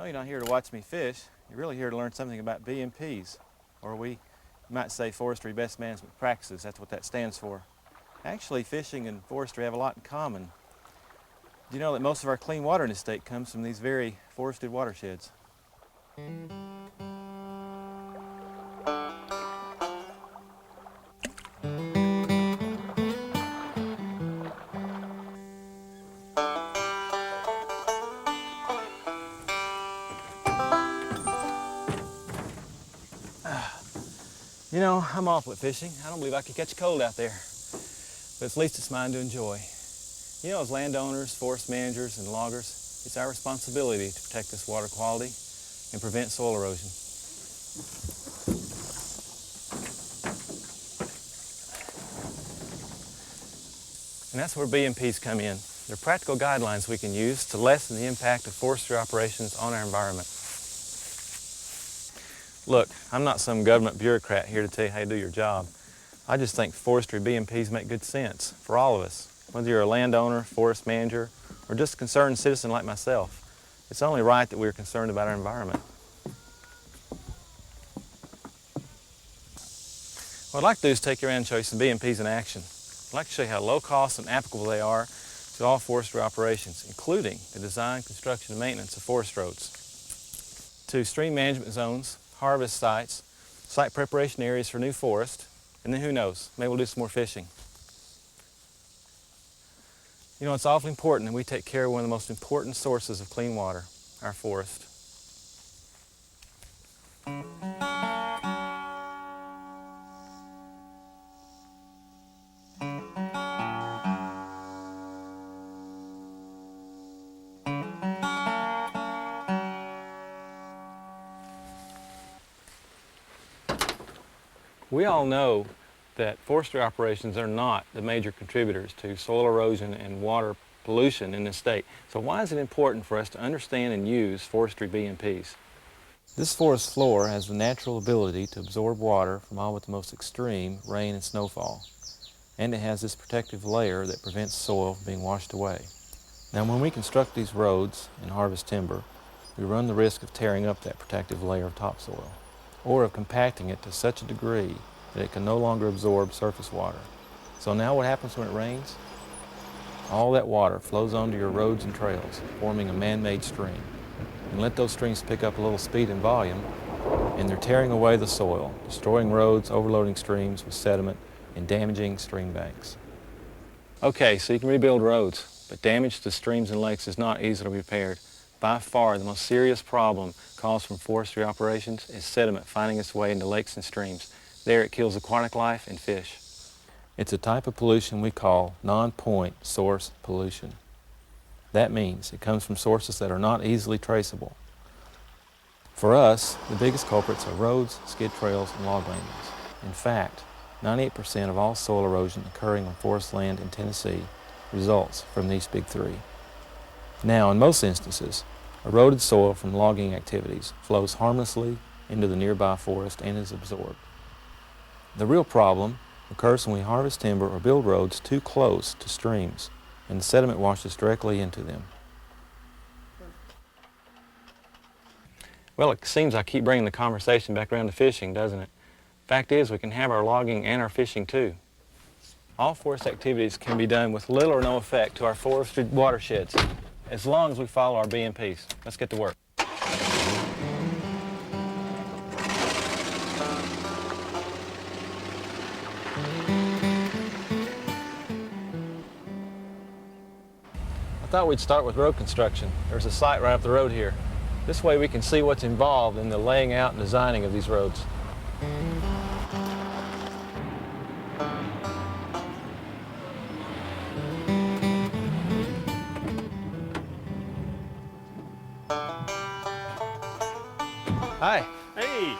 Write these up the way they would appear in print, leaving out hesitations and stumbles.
you're not here to watch me fish. You're really here to learn something about BMPs, or we might say Forestry Best Management Practices. That's what that stands for. Actually, fishing and forestry have a lot in common. Do you know that most of our clean water in the state comes from these very forested watersheds? You know, I'm awful at fishing. I don't believe I could catch a cold out there. But at least it's mine to enjoy. You know, as landowners, forest managers, and loggers, it's our responsibility to protect this water quality and prevent soil erosion. And that's where BMPs come in. They're practical guidelines we can use to lessen the impact of forestry operations on our environment. Look, I'm not some government bureaucrat here to tell you how to do your job. I just think forestry BMPs make good sense for all of us, whether you're a landowner, forest manager, or just a concerned citizen like myself. It's only right that we're concerned about our environment. What I'd like to do is take you around and show you some BMPs in action. I'd like to show you how low cost and applicable they are to all forestry operations, including the design, construction, and maintenance of forest roads, to stream management zones, harvest sites, site preparation areas for new forest, and then who knows, maybe we'll do some more fishing. You know, it's awfully important that we take care of one of the most important sources of clean water, our forest. We all know that forestry operations are not the major contributors to soil erosion and water pollution in this state. So why is it important for us to understand and use forestry BMPs? This forest floor has the natural ability to absorb water from all but the most extreme rain and snowfall. And it has this protective layer that prevents soil from being washed away. Now, when we construct these roads and harvest timber, we run the risk of tearing up that protective layer of topsoil, or of compacting it to such a degree that it can no longer absorb surface water. So now what happens when it rains? All that water flows onto your roads and trails, forming a man-made stream. And let those streams pick up a little speed and volume, and they're tearing away the soil, destroying roads, overloading streams with sediment, and damaging stream banks. Okay, so you can rebuild roads, but damage to streams and lakes is not easily repaired. By far, the most serious problem caused from forestry operations is sediment finding its way into lakes and streams. There it kills aquatic life and fish. It's a type of pollution we call non-point source pollution. That means it comes from sources that are not easily traceable. For us, the biggest culprits are roads, skid trails, and log landings. In fact, 98% of all soil erosion occurring on forest land in Tennessee results from these big three. Now, in most instances, eroded soil from logging activities flows harmlessly into the nearby forest and is absorbed. The real problem occurs when we harvest timber or build roads too close to streams, and the sediment washes directly into them. Well, it seems I keep bringing the conversation back around to fishing, doesn't it? Fact is, we can have our logging and our fishing too. All forest activities can be done with little or no effect to our forested watersheds, as long as we follow our BMPs. Let's get to work. I thought we'd start with road construction. There's a site right up the road here. This way we can see what's involved in the laying out and designing of these roads. Hi. Hey.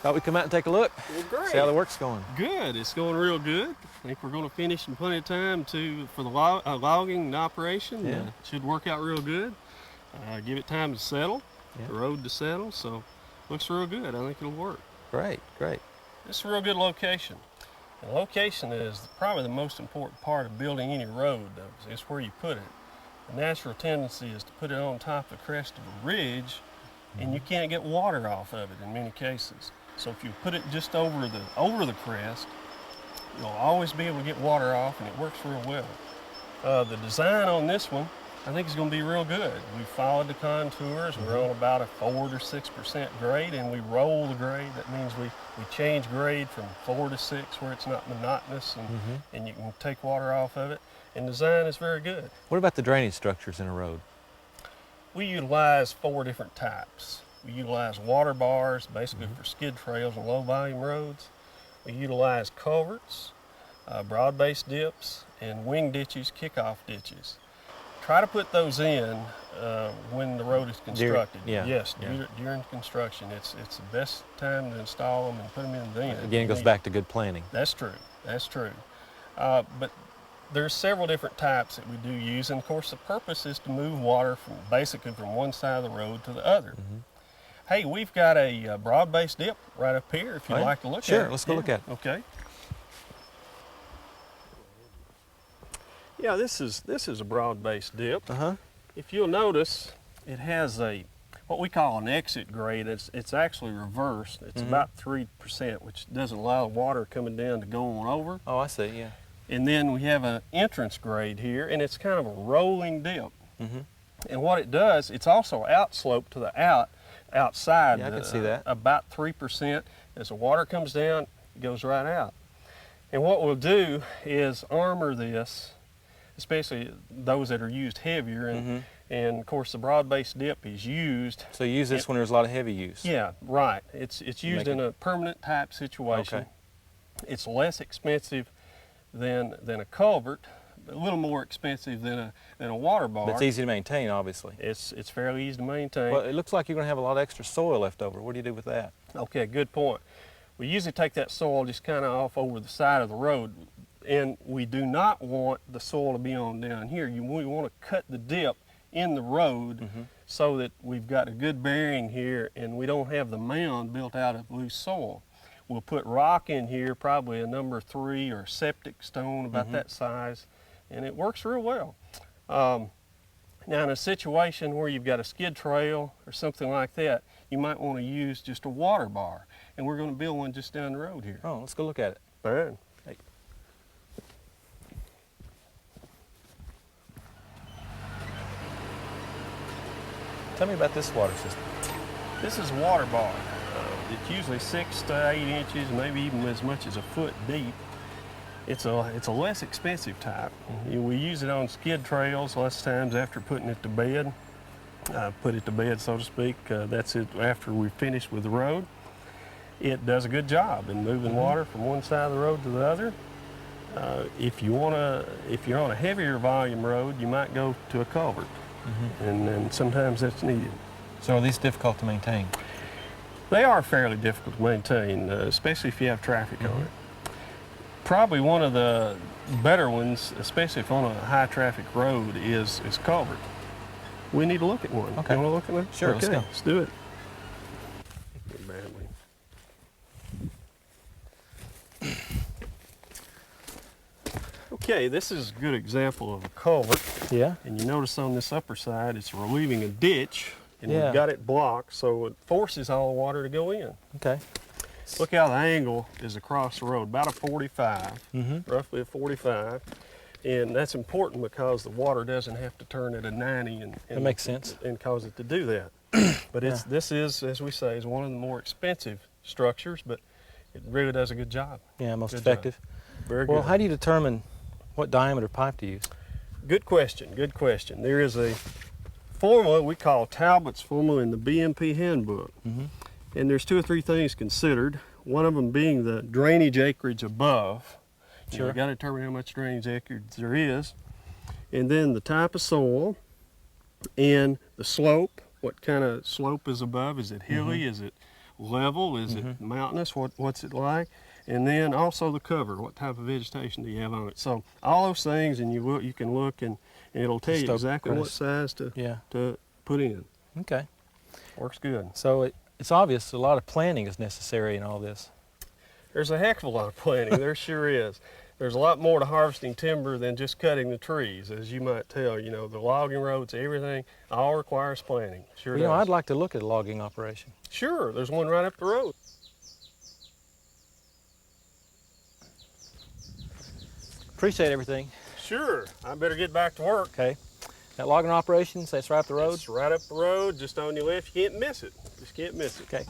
Thought we'd come out and take a look. Well, great. See how the work's going. Good. It's going real good. I think we're going to finish in plenty of time for the logging operation. Yeah. Should work out real good. Give it time to settle, Yeah. the road to settle. So looks real good. I think it'll work. Great, great. It's a real good location. The location is probably the most important part of building any road, though. It's where you put it. The natural tendency is to put it on top of the crest of a ridge and you can't get water off of it in many cases. So if you put it just over the crest, you'll always be able to get water off, and it works real well. The design on this one, I think, is going to be real good. We followed the contours. We're on about a 4 to 6% grade, and we roll the grade. That means we change grade from 4 to 6 where it's not monotonous, and you can take water off of it. And design is very good. What about the drainage structures in a road? We utilize 4 different types. We utilize water bars, basically for skid trails and low volume roads. We utilize culverts, broad-based dips, and wing ditches, kickoff ditches. Try to put those in when the road is constructed. During construction. It's the best time to install them and put them in then. Again, it goes back to good planning. That's true. That's true. But there's several different types that we do use, and of course the purpose is to move water basically from one side of the road to the other. Hey, we've got a broad-based dip right up here if you'd like to look at it. Sure, let's go look at it. Okay. Yeah, this is a broad-based dip. If you'll notice, it has what we call an exit grade. It's actually reversed. It's about 3%, which doesn't allow water coming down to go on over. Oh, I see, yeah. And then we have an entrance grade here, and it's kind of a rolling dip. And what it does, it's also outslope to the outside. Yeah, I can see that. About 3%. As the water comes down, it goes right out. And what we'll do is armor this, especially those that are used heavier, and of course the broad-based dip is used. So you use this when there's a lot of heavy use? Yeah, right. It's used in a permanent type situation. Okay. It's less expensive than a culvert, a little more expensive than a water bar. But it's easy to maintain, obviously. It's fairly easy to maintain. Well, it looks like you're going to have a lot of extra soil left over. What do you do with that? Okay, good point. We usually take that soil just kind of off over the side of the road, and we do not want the soil to be on down here. We want to cut the dip in the road so that we've got a good bearing here, and we don't have the mound built out of loose soil. We'll put rock in here, probably a number 3 or septic stone about that size, and it works real well. Now in a situation where you've got a skid trail or something like that, you might want to use just a water bar, and we're going to build one just down the road here. Oh, let's go look at it. All right. Hey. Tell me about this water system. This is a water bar. It's usually 6 to 8 inches, maybe even as much as a foot deep. It's a less expensive type. We use it on skid trails less times after putting it to bed. Put it to bed, so to speak. That's it after we finish with the road. It does a good job in moving water from one side of the road to the other. If you're on a heavier volume road, you might go to a culvert, and sometimes that's needed. So are these difficult to maintain? They are fairly difficult to maintain, especially if you have traffic on it. Probably one of the better ones, especially if on a high traffic road, is culvert. We need to look at one. Okay. You want to look at one? Sure, okay, let's go. Let's do it. Okay, this is a good example of a culvert. Yeah. And you notice on this upper side, it's relieving a ditch, and Yeah. we've got it blocked, so it forces all the water to go in. Okay. Look how the angle is across the road, about a 45, roughly a 45. And that's important because the water doesn't have to turn at a 90 That makes sense. and cause it to do that. But this is, as we say, is one of the more expensive structures, but it really does a good job. Yeah, most Good effective. job. Very Well, good. how do you determine what diameter pipe to use? Good question, good question. There is a formula we call Talbot's formula in the BMP handbook. And there's 2 or 3 things considered. One of them being the drainage acreage above. Sure. You've got to determine how much drainage acreage there is. And then the type of soil and the slope. What kind of slope is above? Is it hilly? Is it level? Is it mountainous? What's it like? And then also the cover. What type of vegetation do you have on it? So all those things, and you can look, and it'll tell you exactly what size to put in. Okay. Works good. So it's obvious a lot of planning is necessary in all this. There's a heck of a lot of planning. There sure is. there's a lot more to harvesting timber than just cutting the trees, as you might tell. You know, the logging roads, everything, all requires planning. Sure Well, you know, does. I'd like to look at a logging operation. Sure, there's one right up the road. Appreciate everything. Sure, I better get back to work. Okay. That logging operations, that's right up the road? It's right up the road, just on your left. You can't miss it. Just can't miss it. Okay.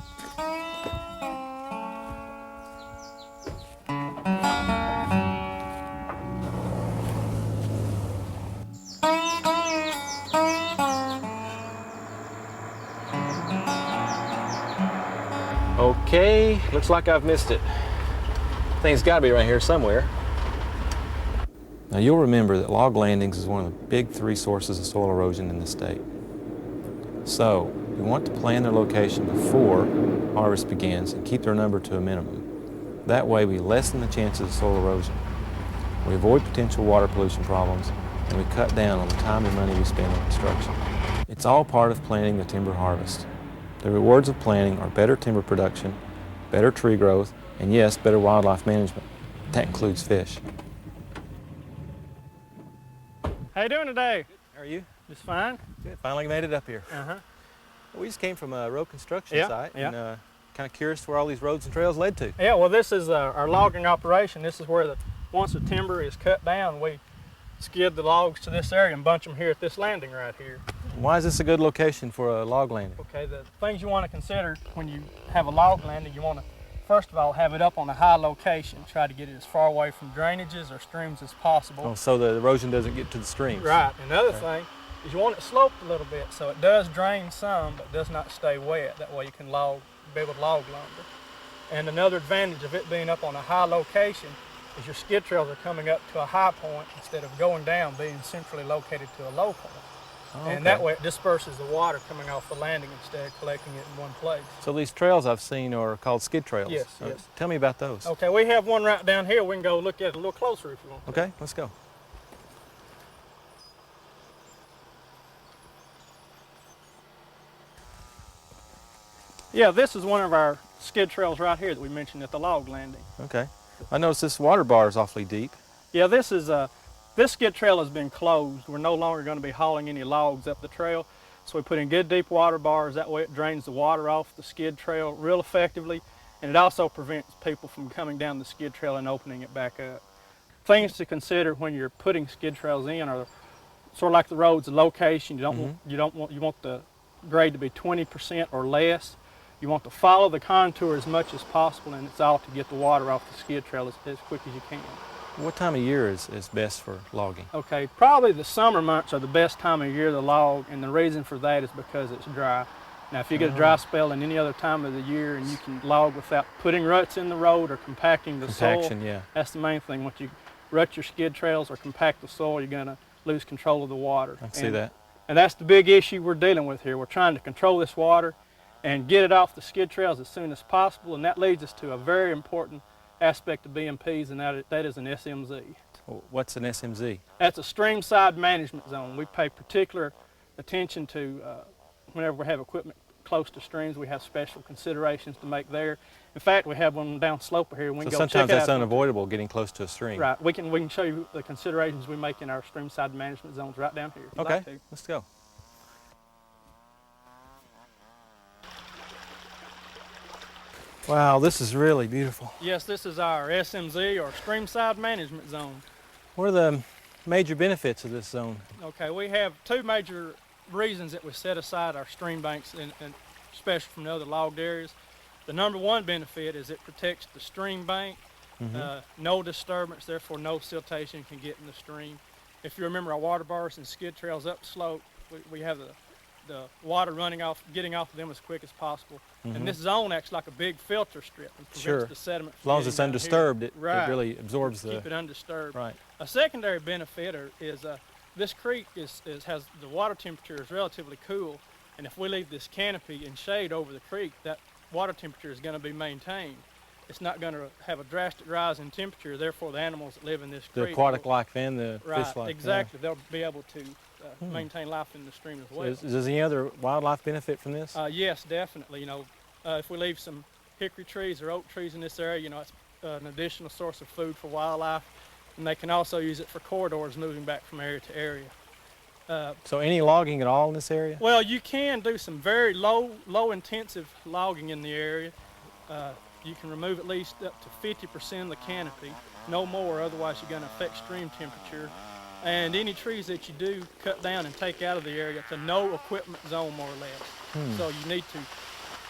Okay, looks like I've missed it. Thing's got to be right here somewhere. Now you'll remember that log landings is one of the big three sources of soil erosion in the state. So we want to plan their location before harvest begins and keep their number to a minimum. That way we lessen the chances of soil erosion. We avoid potential water pollution problems, and we cut down on the time and money we spend on construction. It's all part of planning the timber harvest. The rewards of planning are better timber production, better tree growth, and yes, better wildlife management. That includes fish. How you doing today? How are you? Just fine. Good. Finally made it up here. Uh-huh. We just came from a road construction Yeah, site yeah. and kind of curious where all these roads and trails led to. Yeah, well, this is our logging operation. This is where once the timber is cut down, we skid the logs to this area and bunch them here at this landing right here. Why is this a good location for a log landing? Okay, the things you want to consider when you have a log landing, you want to first of all have it up on a high location. Try to get it as far away from drainages or streams as possible. Oh, so the erosion doesn't get to the streams. Right. Another thing is you want it sloped a little bit so it does drain some but does not stay wet. That way you can be able to log lumber. And another advantage of it being up on a high location is your skid trails are coming up to a high point instead of going down, being centrally located to a low point. Oh, And that way it disperses the water coming off the landing instead of collecting it in one place. So these trails I've seen are called skid trails. Yes, yes. Tell me about those. Okay, we have one right down here. We can go look at it a little closer if you want. Okay, let's go. Yeah, this is one of our skid trails right here that we mentioned at the log landing. Okay. I noticed this water bar is awfully deep. Yeah, this skid trail has been closed. We're no longer going to be hauling any logs up the trail. So we put in good deep water bars. That way it drains the water off the skid trail real effectively. And it also prevents people from coming down the skid trail and opening it back up. Things to consider when you're putting skid trails in are sort of like the road's location. You want the grade to be 20% or less. You want to follow the contour as much as possible, and it's all to get the water off the skid trail as quick as you can. What time of year is best for logging? Okay, probably the summer months are the best time of year to log, and the reason for that is because it's dry. Now, if you get a dry spell in any other time of the year and you can log without putting ruts in the road or compacting the soil, Compaction, yeah. that's the main thing. Once you rut your skid trails or compact the soil, you're going to lose control of the water. I can see that. And that's the big issue we're dealing with here. We're trying to control this water and get it off the skid trails as soon as possible, and that leads us to a very important aspect of BMPs, and that is an SMZ. What's an SMZ? That's a streamside management zone. We pay particular attention to whenever we have equipment close to streams. We have special considerations to make there. In fact, we have one down slope here. We can So go check sometimes it that's out. unavoidable, getting close to a stream. Right. We can show you the considerations we make in our streamside management zones right down here. if you'd Okay, like to. let's go. Wow, this is really beautiful. Yes, this is our SMZ or streamside management zone. What are the major benefits of this zone? Okay, we have two major reasons that we set aside our stream banks, and especially from the other logged areas. The number one benefit is it protects the stream bank. No disturbance, therefore no siltation can get in the stream. If you remember our water bars and skid trails up slope, we have the water running off, getting off of them as quick as possible. And this zone acts like a big filter strip and prevents the sediment As from long as getting it's down undisturbed, here. it really absorbs Keep it undisturbed. Right. A secondary benefit is this creek has the water temperature is relatively cool, and if we leave this canopy in shade over the creek, that water temperature is going to be maintained. It's not going to have a drastic rise in temperature, therefore the animals that live in this creek. The aquatic life and the Right, fish life. exactly. They'll be able to maintain life in the stream as well. Does any other wildlife benefit from this? Yes, definitely. If we leave some hickory trees or oak trees in this area, it's an additional source of food for wildlife. and they can also use it for corridors moving back from area to area. So any logging at all in this area? Well, you can do some very low intensive logging in the area. You can remove at least up to 50% of the canopy, no more, otherwise you're going to affect stream temperature. And any trees that you do cut down and take out of the area, it's a no equipment zone more or less. So you need to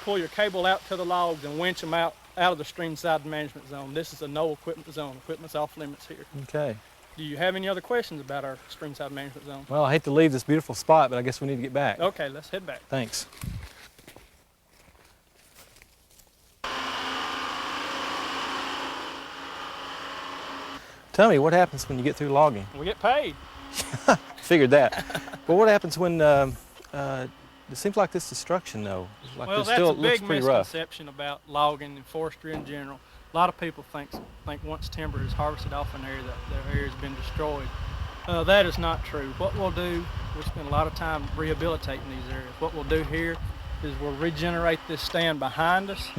pull your cable out to the logs and winch them out of the Streamside management zone. This is a no equipment zone. Equipment's off limits here. Okay. Do you have any other questions about our Streamside management zone? Well, I hate to leave this beautiful spot, but I guess we need to get back. Okay, let's head back. Thanks. Tell me, what happens when you get through logging? We get paid. Figured that. But what happens when, it seems like this destruction though, like Well, this that's still a looks big pretty rough. misconception about logging and forestry in general. A lot of people think once timber is harvested off an area that their area has been destroyed. That is not true. What we'll do, we'll spend a lot of time rehabilitating these areas. What we'll do here is we'll regenerate this stand behind us,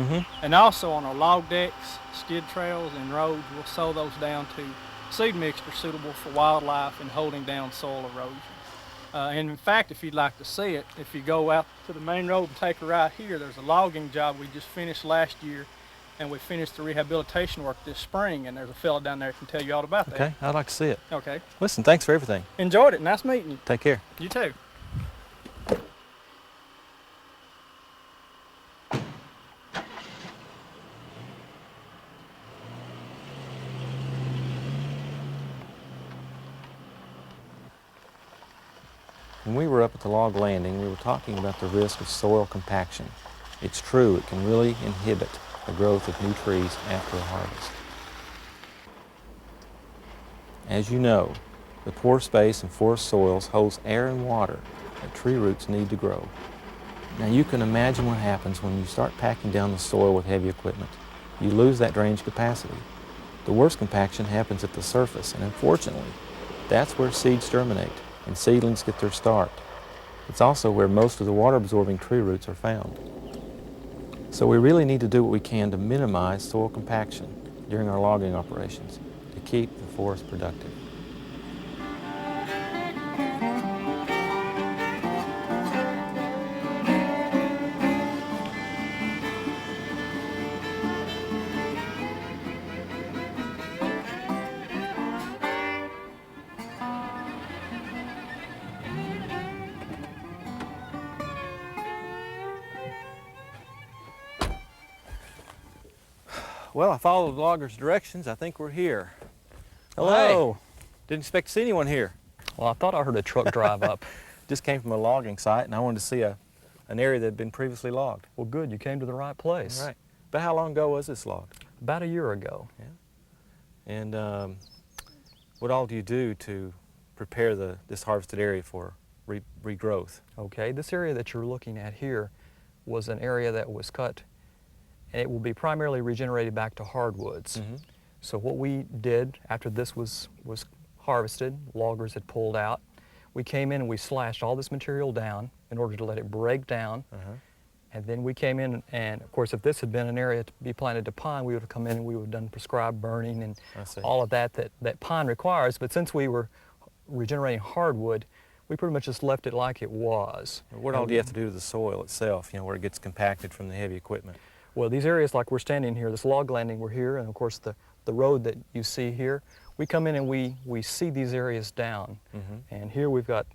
and also on our log decks, skid trails, and roads, we'll sow those down to seed mixture suitable for wildlife and holding down soil erosion. And in fact, if you'd like to see it, if you go out to the main road and take a right here, there's a logging job we just finished last year, and we finished the rehabilitation work this spring, and there's a fella down there who can tell you all about that. Okay, I'd like to see it. Okay. Listen, thanks for everything. Enjoyed it. Nice meeting you. Take care. You too. When we were up at the log landing, we were talking about the risk of soil compaction. It's true, it can really inhibit the growth of new trees after a harvest. As you know, the pore space in forest soils holds air and water that tree roots need to grow. Now you can imagine what happens when you start packing down the soil with heavy equipment. You lose that drainage capacity. The worst compaction happens at the surface, and unfortunately, that's where seeds germinate and seedlings get their start. It's also where most of the water-absorbing tree roots are found. So we really need to do what we can to minimize soil compaction during our logging operations to keep the forest productive. Well, I followed the logger's directions. I think we're here. Hello. Hey, didn't expect to see anyone here. Well, I thought I heard a truck drive up. Just came from a logging site, and I wanted to see an area that had been previously logged. Well, good. You came to the right place. All right. But how long ago was this logged? About a year ago. Yeah. And what all do you do to prepare this harvested area for regrowth? Okay. This area that you're looking at here was an area that was cut, and it will be primarily regenerated back to hardwoods. So what we did after this was harvested, loggers had pulled out, we came in and we slashed all this material down in order to let it break down. And then we came in, and of course, if this had been an area to be planted to pine, we would have come in and we would have done prescribed burning and all of that pine requires. But since we were regenerating hardwood, we pretty much just left it like it was. What all do you have to do to the soil itself, where it gets compacted from the heavy equipment? Well, these areas like we're standing here, this log landing we're here, and of course the road that you see here, we come in and we seed these areas down. And here we've got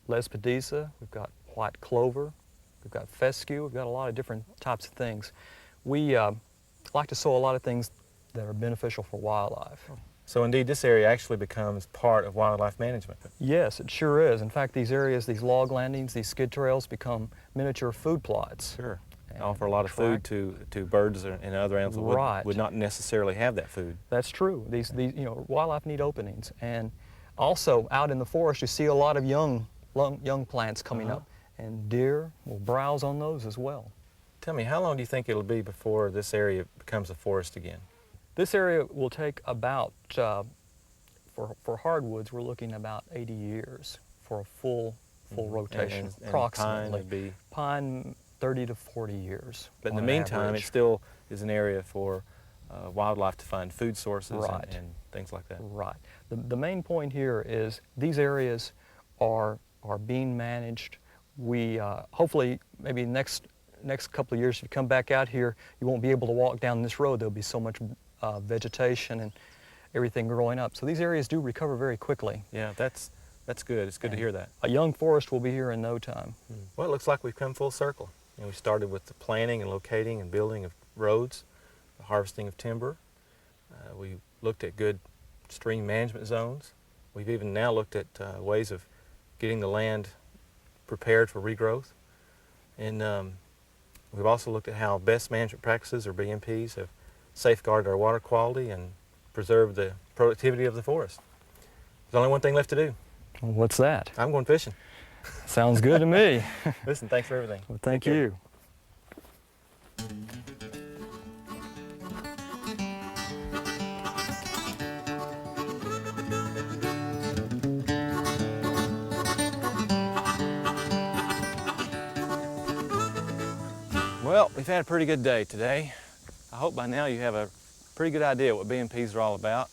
lespedeza, we've got white clover, we've got fescue, we've got a lot of different types of things. We like to sow a lot of things that are beneficial for wildlife. So indeed, this area actually becomes part of wildlife management. Yes, it sure is. In fact, these areas, these log landings, these skid trails become miniature food plots. Sure. Offer a lot of food to birds and other animals that would not necessarily have that food. That's true. These wildlife need openings, and also out in the forest you see a lot of young plants coming up, and deer will browse on those as well. Tell me, how long do you think it'll be before this area becomes a forest again? This area will take about for hardwoods we're looking about 80 years for a full rotation, and approximately. Pine 30 to 40 years. But in the meantime, average. it still is an area for wildlife to find food sources Right. and things like that. Right. The main point here is these areas are being managed. We hopefully maybe next couple of years, if you come back out here, you won't be able to walk down this road. There'll be so much vegetation and everything growing up. So these areas do recover very quickly. Yeah, that's good. It's good to hear that. A young forest will be here in no time. Well, it looks like we've come full circle. You know, we started with the planning and locating and building of roads, the harvesting of timber. We looked at good stream management zones. We've even now looked at ways of getting the land prepared for regrowth. And we've also looked at how best management practices, or BMPs, have safeguarded our water quality and preserved the productivity of the forest. There's only one thing left to do. What's that? I'm going fishing. Sounds good to me. Listen, thanks for everything. Well, thank Take care. you. Well, we've had a pretty good day today. I hope by now you have a pretty good idea what BMPs are all about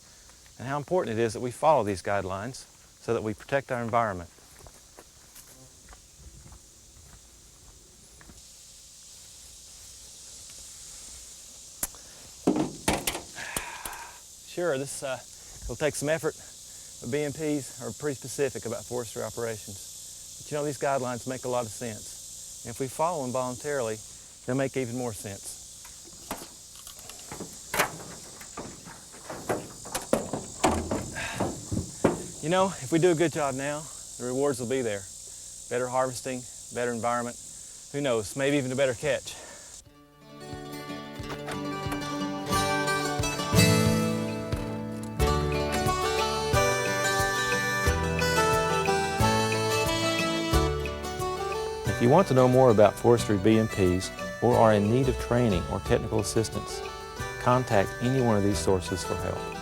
and how important it is that we follow these guidelines so that we protect our environment. Sure, this will take some effort, but BMPs are pretty specific about forestry operations. But you know, these guidelines make a lot of sense. And if we follow them voluntarily, they'll make even more sense. You know, if we do a good job now, the rewards will be there. Better harvesting, better environment, who knows, maybe even a better catch. If you want to know more about forestry BMPs or are in need of training or technical assistance, contact any one of these sources for help.